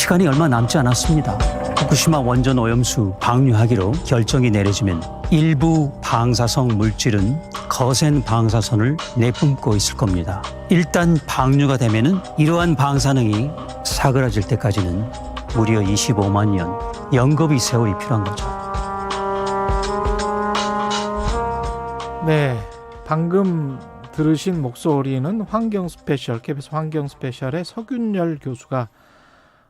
시간이 얼마 남지 않았습니다. 후쿠시마 원전 오염수 방류하기로 결정이 내려지면 일부 방사성 물질은 거센 방사선을 내뿜고 있을 겁니다. 일단 방류가 되면은 이러한 방사능이 사그라질 때까지는 무려 25만 년 영겁이 세월이 필요한 거죠. 네, 방금 들으신 목소리는 환경 스페셜, KBS 환경 스페셜의 서균열 교수가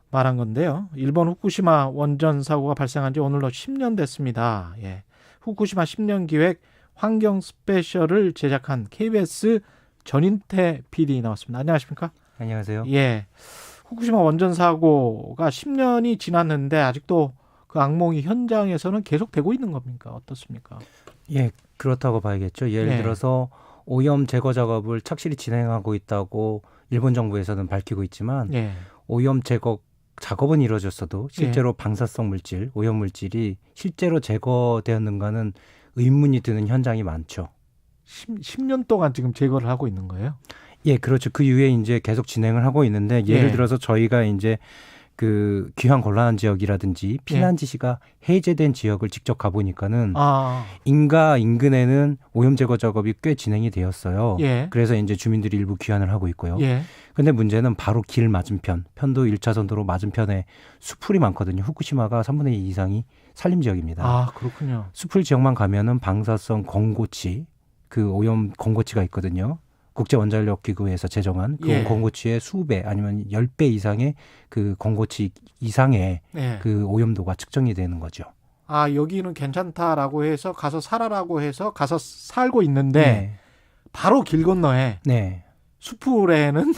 말한 건데요. 일본 후쿠시마 원전 사고가 발생한 지 오늘로 10년 됐습니다. 예. 후쿠시마 10년 기획 환경 스페셜을 제작한 KBS 전인태 PD 나왔습니다. 안녕하십니까? 안녕하세요. 예. 후쿠시마 원전 사고가 10년이 지났는데 아직도 그 악몽이 현장에서는 계속되고 있는 겁니까? 어떻습니까? 예, 그렇다고 봐야겠죠. 예를 예. 들어서 오염 제거 작업을 착실히 진행하고 있다고 일본 정부에서는 밝히고 있지만 예. 오염 제거 작업은 이루어졌어도 실제로 방사성 물질, 오염 물질이 실제로 제거되었는가는 의문이 드는 현장이 많죠. 10년 동안 지금 제거를 하고 있는 거예요? 예, 그렇죠. 그 이후에 이제 계속 진행을 하고 있는데 예를 예. 들어서 저희가 이제 그 귀환 곤란한 지역이라든지 피난 지시가 해제된 지역을 직접 가보니까는 인가 인근에는 오염 제거 작업이 꽤 진행이 되었어요. 예. 그래서 이제 주민들이 일부 귀환을 하고 있고요. 예. 근데 문제는 바로 길 맞은편, 편도 1차선 도로 맞은편에 숲풀이 많거든요. 후쿠시마가 3분의 2 이상이 산림 지역입니다. 아, 그렇군요. 숲풀 지역만 가면은 방사성 권고치, 그 오염 권고치가 있거든요. 국제원자력기구에서 제정한 그 예. 권고치의 수배 아니면 10배 이상의 그 권고치 이상의 예. 그 오염도가 측정이 되는 거죠. 아, 여기는 괜찮다라고 해서 가서 살아라고 해서 가서 살고 있는데 네. 바로 길 건너에 네. 숲풀에는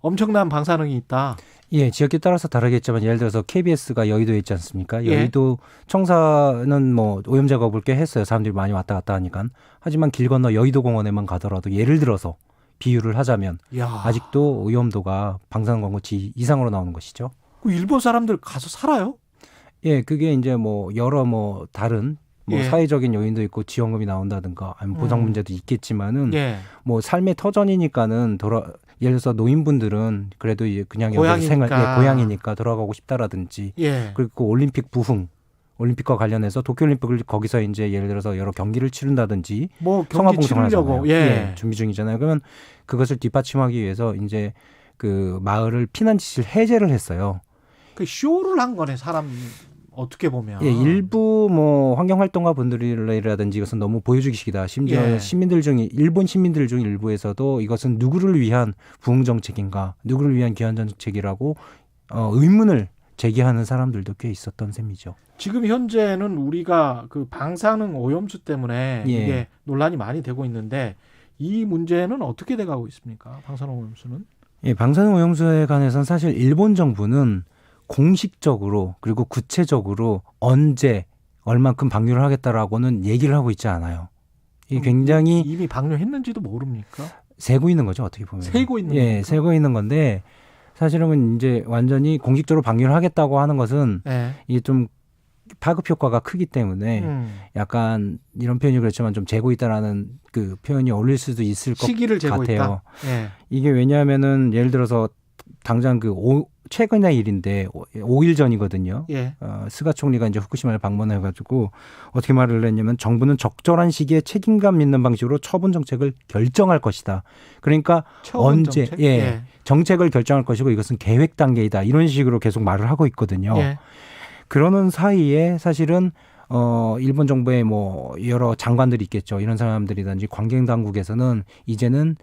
엄청난 방사능이 있다. 예, 지역에 따라서 다르겠지만 예를 들어서 KBS가 여의도에 있지 않습니까? 예. 여의도 청사는 뭐 오염 작업을 꽤 했어요. 사람들이 많이 왔다 갔다 하니까. 하지만 길 건너 여의도 공원에만 가더라도 예를 들어서 비유를 하자면 야. 아직도 오염도가 방사능 권고치 이상으로 나오는 것이죠. 그 일본 사람들 가서 살아요? 예, 그게 이제 뭐 여러 뭐 다른 뭐 예. 사회적인 요인도 있고 지원금이 나온다든가 아니면 보상 문제도 있겠지만은 예. 뭐 삶의 터전이니까는 예를 들어서 노인분들은 그래도 그냥 여기 고향이니까 돌아가고 싶다라든지 예. 그리고 올림픽 부흥 올림픽과 관련해서 도쿄올림픽을 거기서 이제 예를 들어서 여러 경기를 치른다든지 뭐 경기 성화봉송을 치르려고 하잖아요. 예, 준비 중이잖아요. 그러면 그것을 뒷받침하기 위해서 이제 그 마을을 피난 지시를 해제를 했어요. 그 쇼를 한 거네, 사람 어떻게 보면. 예, 일부 뭐 환경활동가 분들이라든지 이것은 너무 보여주기식이다. 심지어 예. 일본 시민들 중 일부에서도 이것은 누구를 위한 부흥 정책인가, 누구를 위한 귀환 정책이라고 의문을 제기하는 사람들도 꽤 있었던 셈이죠. 지금 현재는 우리가 그 방사능 오염수 때문에 예. 이게 논란이 많이 되고 있는데 이 문제는 어떻게 돼가고 있습니까? 방사능 오염수는? 예, 방사능 오염수에 관해서는 사실 일본 정부는 공식적으로 그리고 구체적으로 언제 얼만큼 방류를 하겠다라고는 얘기를 하고 있지 않아요. 이게 굉장히 이미 방류했는지도 모릅니까? 세고 있는 거죠, 어떻게 보면. 세고 있는 예, 겁니까? 세고 있는 건데 사실은 이제 완전히 공식적으로 방류를 하겠다고 하는 것은 예. 이게 좀 파급 효과가 크기 때문에 약간 이런 표현이 그렇지만 좀 재고 있다라는 그 표현이 어울릴 수도 있을 것 시기를 재고 같아요. 있다. 예. 이게 왜냐하면은 예를 들어서 당장 최근의 일인데 5일 전이거든요. 예. 스가 총리가 이제 후쿠시마를 방문해가지고 어떻게 말을 했냐면 정부는 적절한 시기에 책임감 있는 방식으로 처분 정책을 결정할 것이다. 그러니까 언제 정책? 정책을 결정할 것이고 이것은 계획 단계이다. 이런 식으로 계속 말을 하고 있거든요. 예. 그러는 사이에 사실은 일본 정부의 뭐 여러 장관들이 있겠죠. 이런 사람들이든지 관계 당국에서는 이제는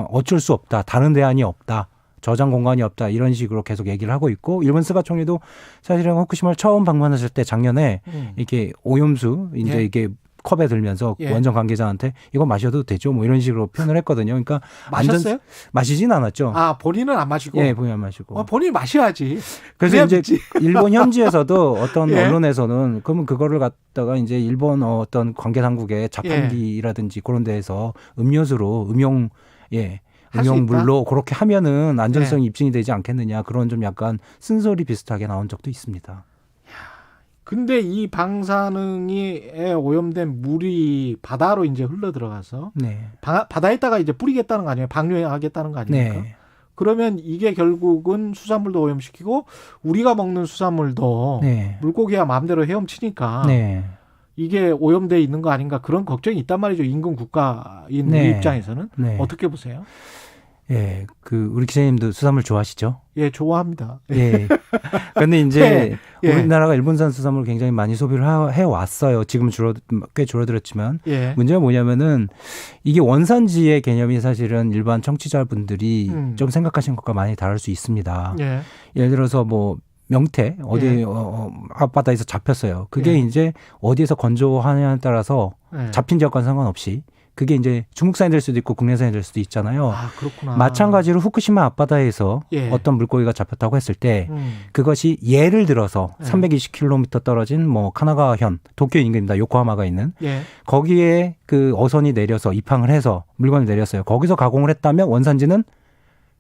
어쩔 수 없다. 다른 대안이 없다. 저장 공간이 없다. 이런 식으로 계속 얘기를 하고 있고 일본 스가 총리도 사실은 후쿠시마를 처음 방문하실 때 작년에 이렇게 오염수 이제 이게 컵에 들면서 원전 관계자한테 이거 마셔도 되죠. 뭐 이런 식으로 표현을 했거든요. 그러니까 마셨어요? 마시진 않았죠. 아, 본인은 안 마시고. 예, 본인 안 마시고. 본인이 마셔야지. 그래서 이제 믿지. 일본 현지에서도 어떤 예. 언론에서는 그러면 그거를 갖다가 이제 일본 어떤 관계 당국의 자판기라든지 그런 데에서 음료수로 음용물로 그렇게 하면은 안전성이 입증이 되지 않겠느냐. 그런 좀 약간 쓴소리 비슷하게 나온 적도 있습니다. 근데 이 방사능에 오염된 물이 바다로 이제 흘러 들어가서 네. 바다에다가 이제 뿌리겠다는 거 아니에요? 방류하겠다는 거 아닙니까? 네. 그러면 이게 결국은 수산물도 오염시키고 우리가 먹는 수산물도 네. 물고기야 마음대로 헤엄치니까 네. 이게 오염돼 있는 거 아닌가 그런 걱정이 있단 말이죠. 인근 국가인 네. 우리 입장에서는. 네. 어떻게 보세요? 예, 우리 기자님도 수산물 좋아하시죠? 예, 좋아합니다. 예. 근데 이제 예. 우리나라가 일본산 수산물 굉장히 많이 소비를 해왔어요. 지금 꽤 줄어들었지만. 예. 문제가 뭐냐면은 이게 원산지의 개념이 사실은 일반 청취자분들이 좀 생각하신 것과 많이 다를 수 있습니다. 예. 예를 들어서 뭐 명태 어디 예. 앞바다에서 잡혔어요. 그게 예. 이제 어디에서 건조하냐에 따라서 예. 잡힌 지역과는 상관없이 그게 이제 중국산이 될 수도 있고 국내산이 될 수도 있잖아요. 아, 그렇구나. 마찬가지로 후쿠시마 앞바다에서 예. 어떤 물고기가 잡혔다고 했을 때 그것이 예를 들어서 예. 320km 떨어진 뭐 카나가현 도쿄 인근입니다. 요코하마가 있는 예. 거기에 그 어선이 내려서 입항을 해서 물건을 내렸어요. 거기서 가공을 했다면 원산지는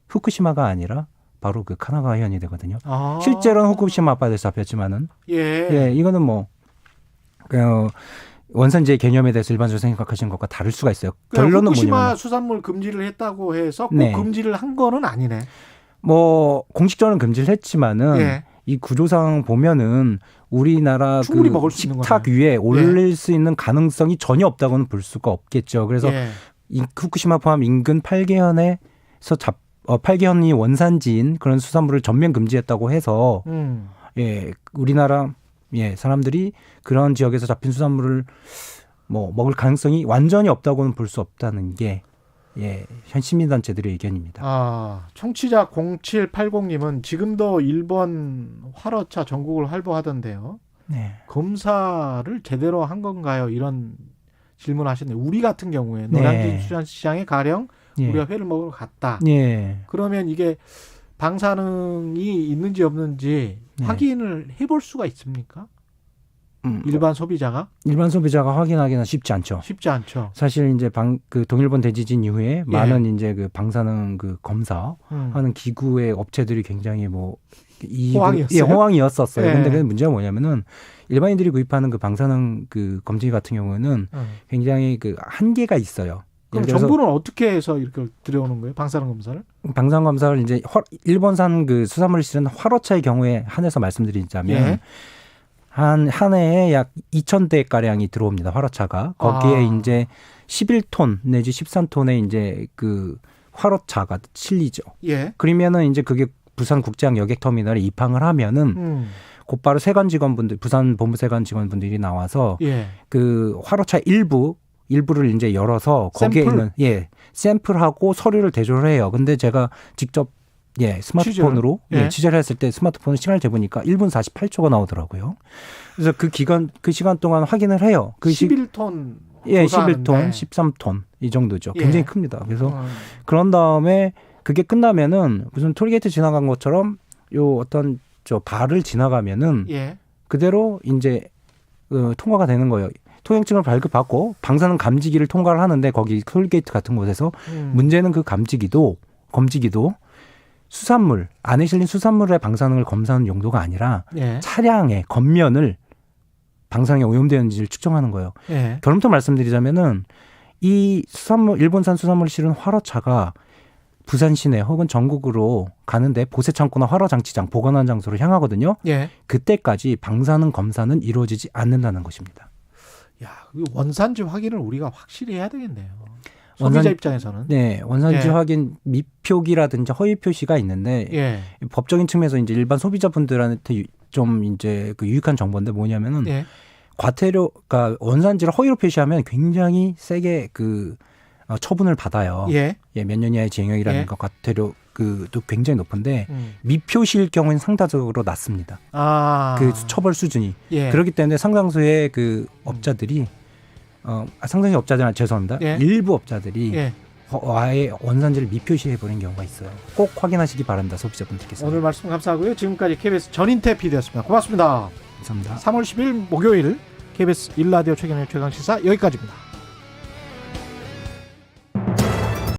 후쿠시마가 아니라 바로 그 카나가현이 되거든요. 아. 실제로는 후쿠시마 앞바다에서 잡혔지만은 예. 이거는 뭐 원산지의 개념에 대해서 일반적으로 생각하시는 것과 다를 수가 있어요. 결론은 후쿠시마 뭐냐면 수산물 금지를 했다고 해서 꼭 네. 금지를 한 거는 아니네. 뭐 공식적으로는 금지를 했지만은 예. 이 구조상 보면은 우리나라 충분히 그 먹을 수 있는 식탁 거네. 위에 올릴 수 있는 가능성이 전혀 없다고는 볼 수가 없겠죠. 그래서 예. 이 후쿠시마 포함 인근 8개현에서 8개현이 원산지인 그런 수산물을 전면 금지했다고 해서 예, 우리나라 사람들이 그런 지역에서 잡힌 수산물을 뭐 먹을 가능성이 완전히 없다고는 볼 수 없다는 게 현 시민단체들의 의견입니다. 아, 청취자 0780님은 지금도 일본 화로차 전국을 활보하던데요. 네. 검사를 제대로 한 건가요? 이런 질문하셨네요. 우리 같은 경우에 네. 노량진 수산시장에 가령 예. 우리가 회를 먹으러 갔다. 예. 그러면 이게 방사능이 있는지 없는지 네. 확인을 해볼 수가 있습니까? 일반 소비자가? 일반 소비자가 확인하기는 쉽지 않죠. 쉽지 않죠. 사실 이제 그 동일본 대지진 이후에 예. 많은 이제 그 방사능 그 검사하는 기구의 업체들이 굉장히 뭐 호황이었어요? 호황이었었어요. 예. 근데 그 문제가 뭐냐면은 일반인들이 구입하는 그 방사능 그 검지 같은 경우는 굉장히 그 한계가 있어요. 그럼 정부는 어떻게 해서 이렇게 들여오는 거예요? 방사능 검사를? 방사능 검사를 이제 일본산 그 수산물을 실은 화로차의 경우에 한해서 말씀드리자면 예. 한 해에 약 2,000대 가량이 들어옵니다. 화로차가. 거기에 이제 11톤 내지 13톤의 이제 그 화로차가 실리죠. 예. 그러면은 이제 그게 부산 국제항 여객 터미널에 입항을 하면은 곧바로 세관 직원분들, 부산 본부 세관 직원분들이 나와서 예. 그 화로차 일부를 이제 열어서 거기에 샘플? 있는 샘플하고 서류를 대조를 해요. 근데 제가 직접 스마트폰으로 취재를 했을 때 스마트폰 시간을 재보니까 1분 48초가 나오더라고요. 그래서 그 시간 동안 확인을 해요. 11톤. 11톤, 13톤 이 정도죠. 굉장히 큽니다. 그래서 그런 다음에 그게 끝나면은 무슨 톨게이트 지나간 것처럼 요 어떤 발을 지나가면은 그대로 이제 통과가 되는 거예요. 통행증을 발급받고 방사능 감지기를 통과를 하는데 거기 톨게이트 같은 곳에서 문제는 그 검지기도 수산물 안에 실린 수산물의 방사능을 검사하는 용도가 아니라 차량의 겉면을 방사능에 오염되었는지를 측정하는 거예요. 결론부터 말씀드리자면은 이 일본산 수산물을 실은 화로차가 부산 시내 혹은 전국으로 가는데 보세 창고나 화로 장치장 보관하는 장소로 향하거든요. 그때까지 방사능 검사는 이루어지지 않는다는 것입니다. 야, 원산지 확인을 우리가 확실히 해야 되겠네요. 소비자 입장에서는. 네, 원산지 확인 미표기라든지 허위 표시가 있는데 법적인 측면에서 이제 일반 소비자분들한테 좀 이제 그 유익한 정보인데 뭐냐면은 과태료가 원산지를 허위로 표시하면 굉장히 세게 그 처분을 받아요. 몇 년 이하의 징역이라든가 과태료 또 굉장히 높은데 미표시일 경우에는 상대적으로 낮습니다. 그 처벌 수준이 그렇기 때문에 상당수의 그 업자들이 상당히 업자들은 죄송합니다. 일부 업자들이 아예 원산지를 미표시해버린 경우가 있어요. 꼭 확인하시기 바랍니다. 소비자분들께서. 오늘 말씀 감사하고요. 지금까지 KBS 전인태 PD였습니다. 고맙습니다. 감사합니다. 3월 10일 목요일 KBS 1라디오 최경영의 최강시사 여기까지입니다.